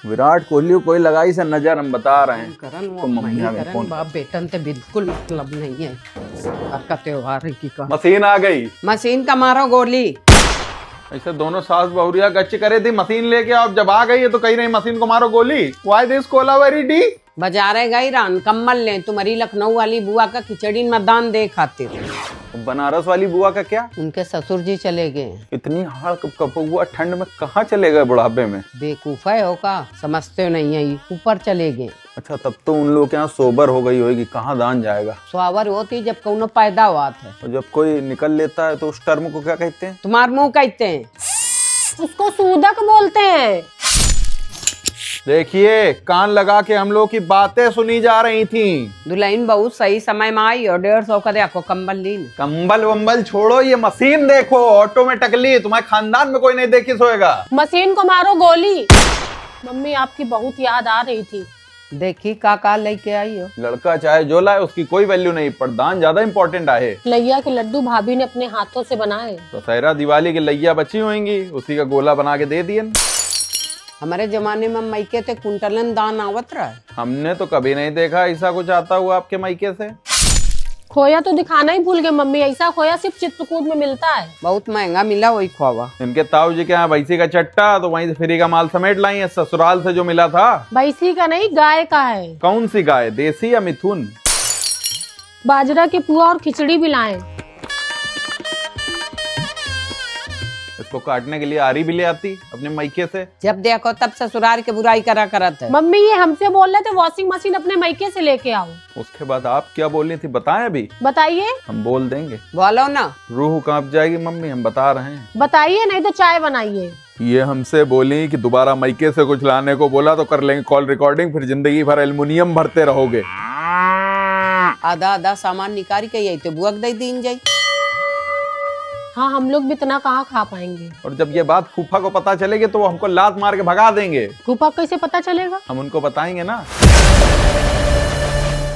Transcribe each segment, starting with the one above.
विराट कोहली को कोई लगाई से नजर, हम बता रहे हैं। करन वो तो मम्मी आ गई, करन फोन। बाप बेटन ते बिल्कुल मतलब नहीं है। का त्योहार है की का मशीन आ गई। मशीन का मारो गोली। ऐसे दोनों सास बहुरिया गच्च करे थी, मशीन लेके आओ। जब आ गई है तो कही नहीं मशीन को मारो गोली। Why this Kolaveri D? बाजारे गई रान कम्बल ले, तुम्हारी लखनऊ वाली बुआ का खिचड़ी में दान दे खातिर। बनारस वाली बुआ का क्या? उनके ससुर जी चले गए। इतनी हाड़ कपकपुआ ठंड में कहाँ चले गए बुढ़ापे में? बेवकूफा है हो का, समझते नहीं है, ऊपर चले गए। अच्छा, तब तो उन लोग के यहाँ सोबर हो गई होगी, कहाँ दान जाएगा। स्वावर होती जब कौनो पैदा हुआ है। और जब कोई निकल लेता है तो उस टर्म को क्या कहते हैं? तुम्हार मुंह कहते हैं। उसको सूदक बोलते हैं। देखिए, कान लगा के हम लोग की बातें सुनी जा रही थी। दुल्हन बहुत सही समय में आई और 150 का दे आपको कंबल ली। कंबल वंबल छोड़ो, ये मशीन देखो ऑटोमेटिकली। तुम्हारे खानदान में कोई नहीं देखी सोएगा। मशीन को मारो गोली। मम्मी आपकी बहुत याद आ रही थी। देखी का लेके आई हो। लड़का चाहे जो लाए उसकी कोई वैल्यू नहीं, पर दान ज्यादा इम्पोर्टेंट है। लैया के लड्डू भाभी ने अपने हाथों से बनाए। दशहरा दिवाली की लैया बची होंगी, उसी का गोला बना के दे दिए। हमारे जमाने में मायके थे कुंटलन दान आवत रहा है। हमने तो कभी नहीं देखा ऐसा कुछ आता हुआ आपके मायके से। खोया तो दिखाना ही भूल गए मम्मी। ऐसा खोया सिर्फ चित्रकूट में मिलता है। बहुत महंगा मिला वही खोवा। इनके ताऊ जी के यहाँ भैंसी का चट्टा, तो वहीं से फ्री का माल समेट लाई है, ससुराल से जो मिला था। भैंसी का नहीं, गाय का है। कौन सी गाय, देसी या मिथुन? बाजरा के पुआ और खिचड़ी भी लाए। इसको काटने के लिए आरी भी ले आती अपने मायके से। जब देखो तब ससुराल के बुराई करा करत है। मम्मी ये हमसे बोल रहे थे वॉशिंग मशीन अपने मायके से लेके आओ। उसके बाद आप क्या बोली थी बताएं अभी? बताइए। हम बोल देंगे। बोलो ना। रूह कांप जाएगी मम्मी, हम बता रहे हैं। बताइए नहीं तो चाय बनाइए। ये हमसे बोली कि दोबारा मायके से कुछ लाने को बोला तो कर लेंगे कॉल रिकॉर्डिंग, फिर जिंदगी भर एल्युमिनियम भरते रहोगे। आधा आधा सामान निकाल के यही तो बुअक दे दीन जाई। हाँ, हम लोग भी इतना कहाँ खा पाएंगे। और जब ये बात फूफा को पता चलेगी तो वो हमको लात मार के भगा देंगे। फूफा कैसे पता चलेगा? हम उनको बताएंगे ना।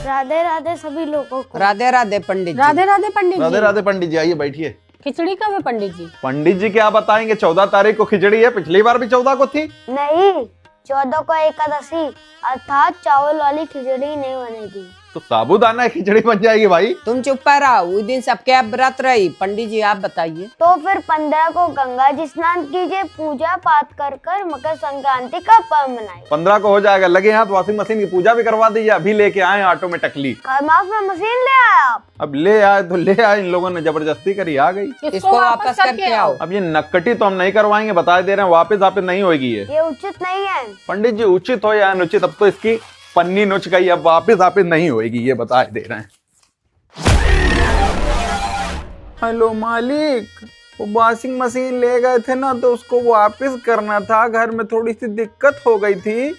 राधे राधे सभी लोगों को। राधे राधे पंडित जी। राधे राधे पंडित राधे जी। राधे पंडित जी, आइए बैठिए। खिचड़ी कब है पंडित जी? पंडित जी क्या बताएंगे, 14 तारीख को खिचड़ी है, पिछली बार भी 14 को थी। नहीं, 14 को एकादशी, अर्थात चावल वाली खिचड़ी नहीं बनेगी। तो साबूदाना खिचड़ी बन जाएगी भाई। तुम चुप पर रहो, उस दिन सबके अब व्रत रही। पंडित जी आप बताइए। तो फिर 15 को गंगा जी स्नान कीजिए, पूजा पाठ कर कर मकर संक्रांति का पर्व मनाइए। 15 को हो जाएगा। लगे हाथ वाशिंग मशीन की पूजा भी करवा दीजिए, अभी लेके आए ऑटोमेटिकली। खरमास में मशीन ले आए आप। अब ले आए तो ले आए, इन लोगों ने जबरदस्ती करी, आ गई। इसको वापस करके आओ। अब ये नक्कटी तो हम नहीं करवाएंगे, बता दे रहे हैं, वापस नहीं होगी ये उचित नहीं है पंडित जी। उचित हो या अनुचित, अब तो इसकी पन्नी नुच गई, अब वापस नहीं होगी, ये बता दे रहे हैं। हेलो मालिक, वो वॉशिंग मशीन ले गए थे ना, तो उसको वापस करना था। घर में थोड़ी सी दिक्कत हो गई थी।